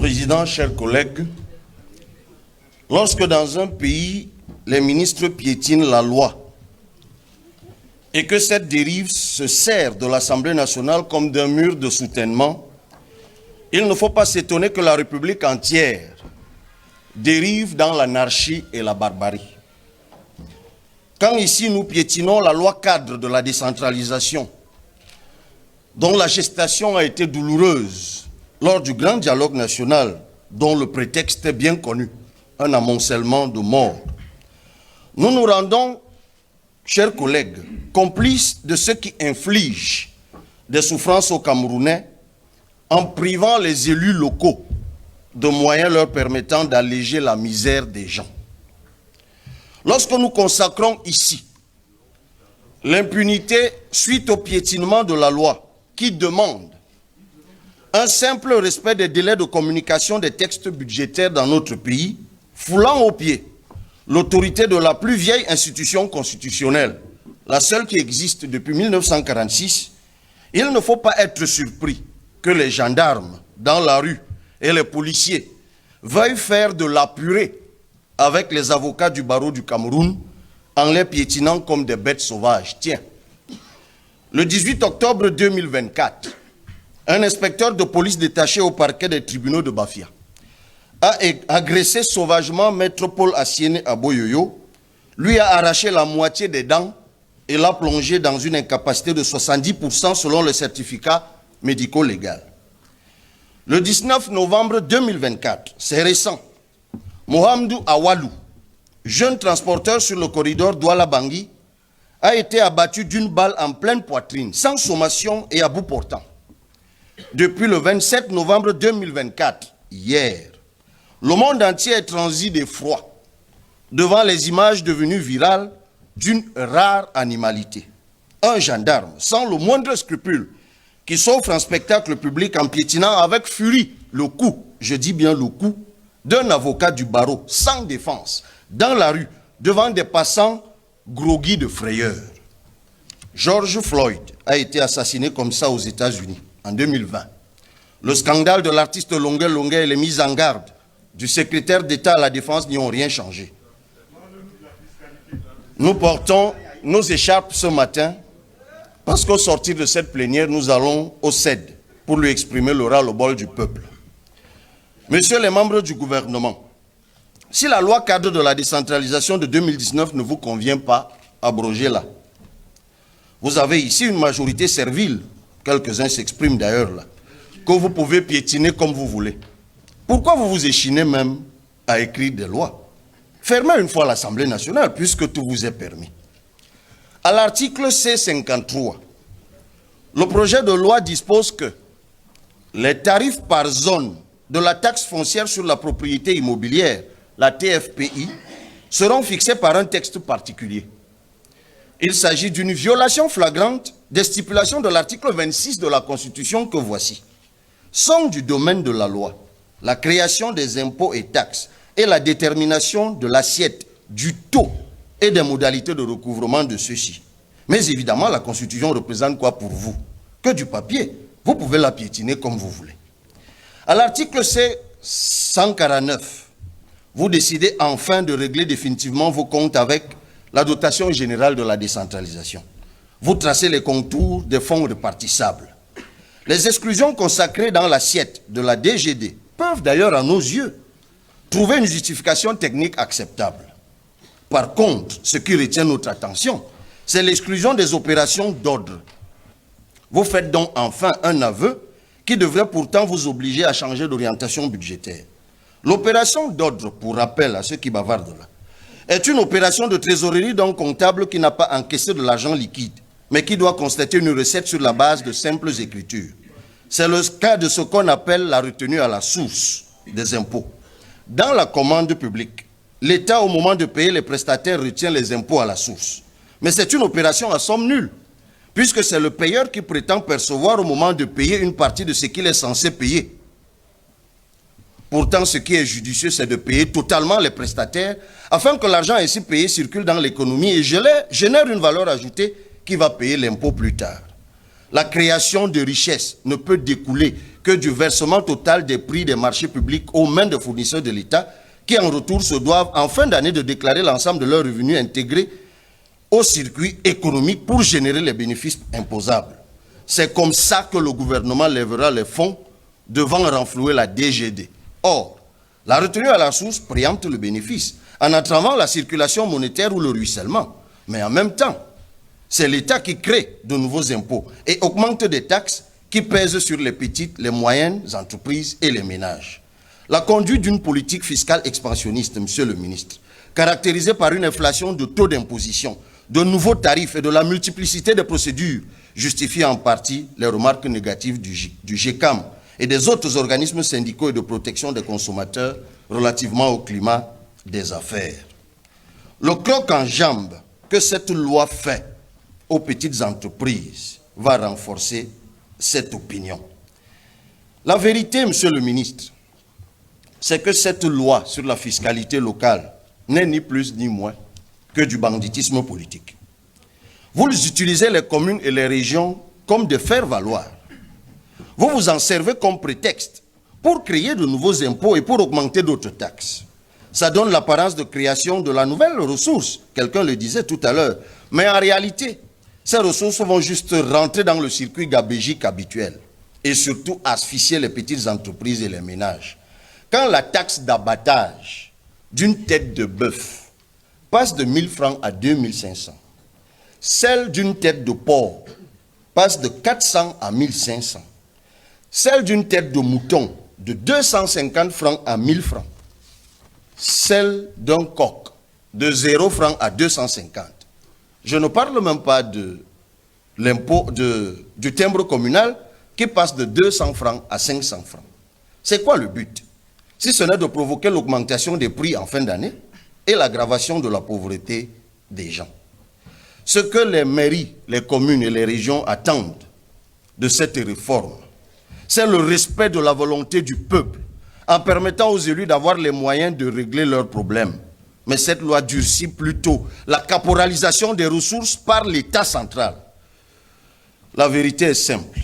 Président, chers collègues, lorsque dans un pays, les ministres piétinent la loi et que cette dérive se sert de l'Assemblée nationale comme d'un mur de soutènement, il ne faut pas s'étonner que la République entière dérive dans l'anarchie et la barbarie. Quand ici nous piétinons la loi cadre de la décentralisation, dont la gestation a été douloureuse lors du grand dialogue national, dont le prétexte est bien connu, un amoncellement de morts, nous nous rendons, chers collègues, complices de ceux qui infligent des souffrances aux Camerounais en privant les élus locaux de moyens leur permettant d'alléger la misère des gens. Lorsque nous consacrons ici l'impunité suite au piétinement de la loi qui demande un simple respect des délais de communication des textes budgétaires dans notre pays, foulant aux pieds l'autorité de la plus vieille institution constitutionnelle, la seule qui existe depuis 1946, il ne faut pas être surpris que les gendarmes dans la rue et les policiers veuillent faire de la purée avec les avocats du barreau du Cameroun en les piétinant comme des bêtes sauvages. Tiens, le 18 octobre 2024, un inspecteur de police détaché au parquet des tribunaux de Bafia a agressé sauvagement Maître Paul Assiene à Boyoyo, lui a arraché la moitié des dents et l'a plongé dans une incapacité de 70% selon le certificat médico-légal. Le 19 novembre 2024, c'est récent, Mohamedou Awalou, jeune transporteur sur le corridor Douala-Bangui, a été abattu d'une balle en pleine poitrine, sans sommation et à bout portant. Depuis le 27 novembre 2024, hier, le monde entier est transi d'effroi devant les images devenues virales d'une rare animalité. Un gendarme, sans le moindre scrupule, qui s'offre en spectacle public en piétinant avec furie le cou, je dis bien le cou, d'un avocat du barreau, sans défense, dans la rue, devant des passants groggy de frayeur. George Floyd a été assassiné comme ça aux États-Unis en 2020. Le scandale de l'artiste Longuet Longuet et les mises en garde du secrétaire d'État à la Défense n'y ont rien changé. Nous portons nos écharpes ce matin parce qu'au sortir de cette plénière, nous allons au CED pour lui exprimer le ras-le-bol du peuple. Messieurs les membres du gouvernement, si la loi cadre de la décentralisation de 2019 ne vous convient pas, abrogez-la. Vous avez ici une majorité servile, quelques-uns s'expriment d'ailleurs là, que vous pouvez piétiner comme vous voulez. Pourquoi vous vous échinez même à écrire des lois? Fermez une fois l'Assemblée nationale puisque tout vous est permis. À l'article C53, le projet de loi dispose que les tarifs par zone de la taxe foncière sur la propriété immobilière, la TFPI, seront fixés par un texte particulier. Il s'agit d'une violation flagrante des stipulations de l'article 26 de la Constitution que voici. Sont du domaine de la loi la création des impôts et taxes et la détermination de l'assiette, du taux et des modalités de recouvrement de ceux-ci. Mais évidemment, la Constitution représente quoi pour vous? Que du papier. Vous pouvez la piétiner comme vous voulez. À l'article C149, vous décidez enfin de régler définitivement vos comptes avec la dotation générale de la décentralisation. Vous tracez les contours des fonds répartissables. Les exclusions consacrées dans l'assiette de la DGD peuvent d'ailleurs, à nos yeux, trouver une justification technique acceptable. Par contre, ce qui retient notre attention, c'est l'exclusion des opérations d'ordre. Vous faites donc enfin un aveu qui devrait pourtant vous obliger à changer d'orientation budgétaire. L'opération d'ordre, pour rappel à ceux qui bavardent là, est une opération de trésorerie d'un comptable qui n'a pas encaissé de l'argent liquide, mais qui doit constater une recette sur la base de simples écritures. C'est le cas de ce qu'on appelle la retenue à la source des impôts. Dans la commande publique, l'État, au moment de payer les prestataires, retient les impôts à la source. Mais c'est une opération à somme nulle, puisque c'est le payeur qui prétend percevoir au moment de payer une partie de ce qu'il est censé payer. Pourtant, ce qui est judicieux, c'est de payer totalement les prestataires, afin que l'argent ainsi payé circule dans l'économie et génère une valeur ajoutée qui va payer l'impôt plus tard. La création de richesses ne peut découler que du versement total des prix des marchés publics aux mains des fournisseurs de l'État qui en retour se doivent en fin d'année de déclarer l'ensemble de leurs revenus intégrés au circuit économique pour générer les bénéfices imposables. C'est comme ça que le gouvernement lèvera les fonds devant renflouer la DGD. Or, la retenue à la source préempte le bénéfice en entravant la circulation monétaire ou le ruissellement. Mais en même temps, c'est l'État qui crée de nouveaux impôts et augmente des taxes qui pèsent sur les petites, les moyennes entreprises et les ménages. La conduite d'une politique fiscale expansionniste, monsieur le ministre, caractérisée par une inflation de taux d'imposition, de nouveaux tarifs et de la multiplicité des procédures, justifie en partie les remarques négatives du GECAM et des autres organismes syndicaux et de protection des consommateurs relativement au climat des affaires. Le croc en jambe que cette loi fait aux petites entreprises va renforcer cette opinion. La vérité, monsieur le ministre, c'est que cette loi sur la fiscalité locale n'est ni plus ni moins que du banditisme politique. Vous utilisez les communes et les régions comme des faire-valoir. Vous vous en servez comme prétexte pour créer de nouveaux impôts et pour augmenter d'autres taxes. Ça donne l'apparence de création de la nouvelle ressource, quelqu'un le disait tout à l'heure. Mais en réalité, ces ressources vont juste rentrer dans le circuit gabégique habituel et surtout asphyxier les petites entreprises et les ménages. Quand la taxe d'abattage d'une tête de bœuf passe de 1 000 francs à 2 500, celle d'une tête de porc passe de 400 à 1 500, celle d'une tête de mouton de 250 francs à 1 000 francs, celle d'un coq de 0 francs à 250. Je ne parle même pas de l'impôt du timbre communal qui passe de 200 francs à 500 francs. C'est quoi le but? Si ce n'est de provoquer l'augmentation des prix en fin d'année et l'aggravation de la pauvreté des gens. Ce que les mairies, les communes et les régions attendent de cette réforme, c'est le respect de la volonté du peuple en permettant aux élus d'avoir les moyens de régler leurs problèmes. Mais cette loi durcit plutôt la caporalisation des ressources par l'État central. La vérité est simple.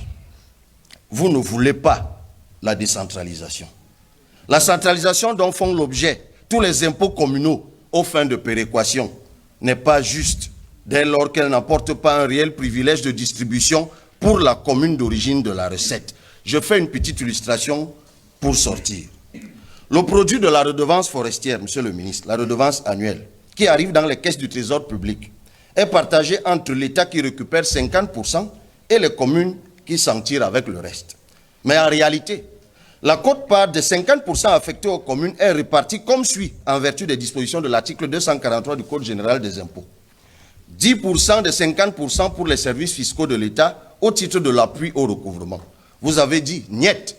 Vous ne voulez pas la décentralisation. La centralisation dont font l'objet tous les impôts communaux aux fins de péréquation n'est pas juste dès lors qu'elle n'apporte pas un réel privilège de distribution pour la commune d'origine de la recette. Je fais une petite illustration pour sortir. Le produit de la redevance forestière, monsieur le ministre, la redevance annuelle, qui arrive dans les caisses du trésor public, est partagé entre l'État qui récupère 50% et les communes qui s'en tirent avec le reste. Mais en réalité, la quote-part des 50% affectés aux communes est répartie comme suit en vertu des dispositions de l'article 243 du Code général des impôts. 10% des 50% pour les services fiscaux de l'État au titre de l'appui au recouvrement. Vous avez dit niet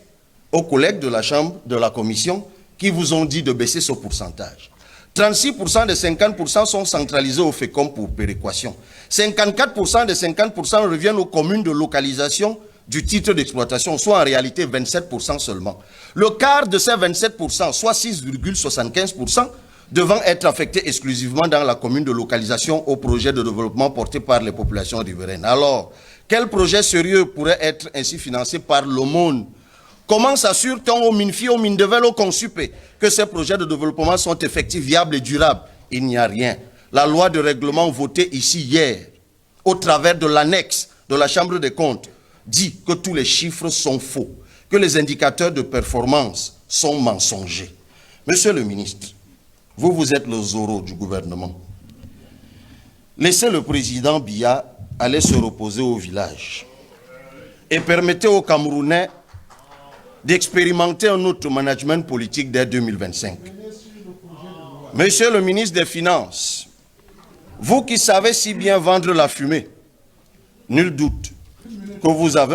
aux collègues de la Chambre, de la Commission, qui vous ont dit de baisser ce pourcentage. 36% des 50% sont centralisés au FECOM pour péréquation. 54% des 50% reviennent aux communes de localisation du titre d'exploitation, soit en réalité 27% seulement. Le quart de ces 27%, soit 6,75%, devant être affectés exclusivement dans la commune de localisation au projet de développement porté par les populations riveraines. Alors, quel projet sérieux pourrait être ainsi financé par le monde? Comment s'assure-t-on au MINFI, au MINDEVEL, au CONSUPE que ces projets de développement sont effectifs, viables et durables? Il n'y a rien. La loi de règlement votée ici hier, au travers de l'annexe de la Chambre des comptes, dit que tous les chiffres sont faux, que les indicateurs de performance sont mensongers. Monsieur le ministre, vous êtes le Zorro du gouvernement. Laissez le président Biya aller se reposer au village et permettez aux Camerounais d'expérimenter un autre management politique dès 2025. Monsieur le ministre des Finances, vous qui savez si bien vendre la fumée, nul doute que vous avez